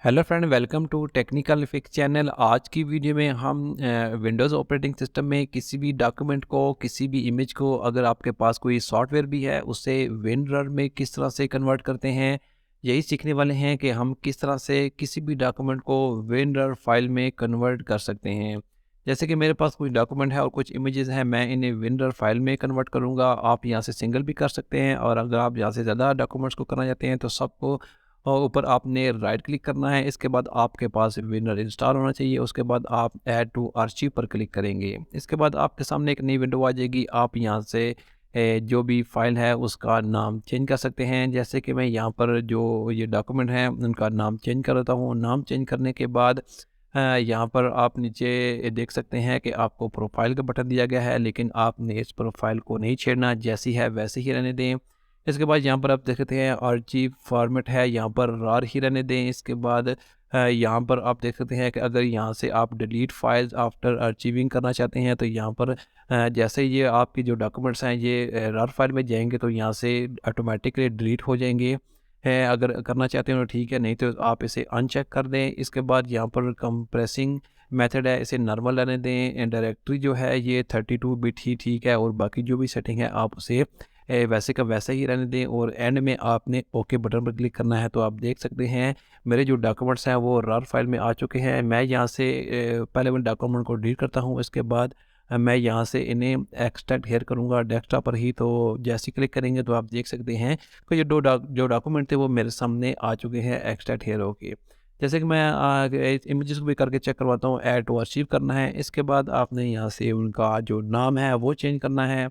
Hello friend, welcome to Technical Fix channel. आज की video में हम विंडोज़ ऑपरेटिंग सिस्टम में किसी भी डॉक्यूमेंट को, किसी भी इमेज को, अगर आपके पास कोई सॉफ्टवेयर भी है, उसे विनरर में किस तरह से कन्वर्ट करते हैं, यही सीखने वाले हैं कि हम किस तरह से किसी भी डॉक्यूमेंट को विनरर फाइल में कन्वर्ट कर सकते हैं। जैसे कि मेरे पास कुछ डॉक्यूमेंट है और कुछ इमेजेस हैं, मैं इन्हें विनरर फाइल में कन्वर्ट करूँगा। आप यहाँ से सिंगल भी कर सकते हैं, और अगर आप यहाँ से ज़्यादा डॉक्यूमेंट्स को करना चाहते हैं तो सबको और ऊपर आपने राइट क्लिक करना है। इसके बाद आपके पास विनर इंस्टॉल होना चाहिए। उसके बाद आप ऐड टू आर्चिव पर क्लिक करेंगे। इसके बाद आपके सामने एक नई विंडो आ जाएगी। आप यहाँ से जो भी फाइल है उसका नाम चेंज कर सकते हैं। जैसे कि मैं यहाँ पर जो ये डॉक्यूमेंट है उनका नाम चेंज कर देता हूँ। नाम चेंज करने के बाद यहाँ पर आप नीचे देख सकते हैं कि आपको प्रोफाइल का बटन दिया गया है, लेकिन आपने इस प्रोफाइल को नहीं छेड़ना, जैसी है वैसे ही रहने दें। इसके बाद यहाँ पर आप देख सकते हैं आर्चिव फॉर्मेट है, यहाँ पर रार ही रहने दें। इसके बाद यहाँ पर आप देख सकते हैं कि अगर यहाँ से आप डिलीट फाइल्स आफ्टर आर्चिविंग करना चाहते हैं तो यहाँ पर जैसे ये आपकी जो डॉक्यूमेंट्स हैं ये रार फाइल में जाएंगे तो यहाँ से ऑटोमेटिकली डिलीट हो जाएंगे। है अगर करना चाहते हैं तो ठीक है, नहीं तो आप इसे अनचेक कर दें। इसके बाद यहाँ पर कंप्रेसिंग मेथड है, इसे नॉर्मल रहने दें। डायरेक्टरी जो है ये 32 बिट ही ठीक है, और बाकी जो भी सेटिंग है आप उसे वैसे का वैसा ही रहने दें। और एंड में आपने ओके बटन पर क्लिक करना है। तो आप देख सकते हैं मेरे जो डॉक्यूमेंट्स हैं वो रार फाइल में आ चुके हैं। मैं यहाँ से पहले मैं डॉक्यूमेंट को डिलीट करता हूँ। इसके बाद मैं यहाँ से इन्हें एक्सट्रैक्ट हेयर करूँगा डेस्कटॉप पर ही। तो जैसे क्लिक करेंगे तो आप देख सकते हैं कि जो डॉक्यूमेंट थे वो मेरे सामने आ चुके हैं एक्सट्रैक्ट हेयर होके। जैसे कि मैं इमेजेस को भी करके चेक करवाता हूँ। ऐड टू आर्चिव करना है। इसके बाद आपने यहाँ से उनका जो नाम है वो चेंज करना है।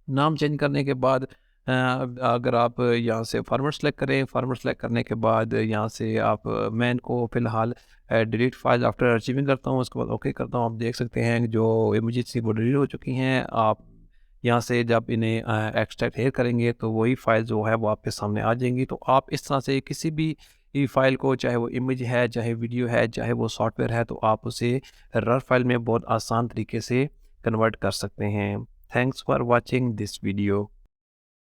नाम चेंज करने के बाद अगर आप यहाँ से फॉर्मेट सेलेक्ट करें, फॉर्मेट सेलेक्ट करने के बाद यहाँ से आप मैं इनको फ़िलहाल डिलीट फाइल आफ्टर अचीविंग करता हूँ। उसके बाद ओके करता हूँ। आप देख सकते हैं जो इमेजेस थी वो डिलीट हो चुकी हैं। आप यहाँ से जब इन्हें एक्सट्रैक्ट हेयर करेंगे तो वही फाइल जो है वो आपके सामने आ जाएंगी। तो आप इस तरह से किसी भी फाइल को, चाहे वो इमेज है, चाहे वीडियो है, चाहे वो सॉफ्टवेयर है, तो आप उसे रर फाइल में बहुत आसान तरीके से कन्वर्ट कर सकते हैं। Thanks for watching this video.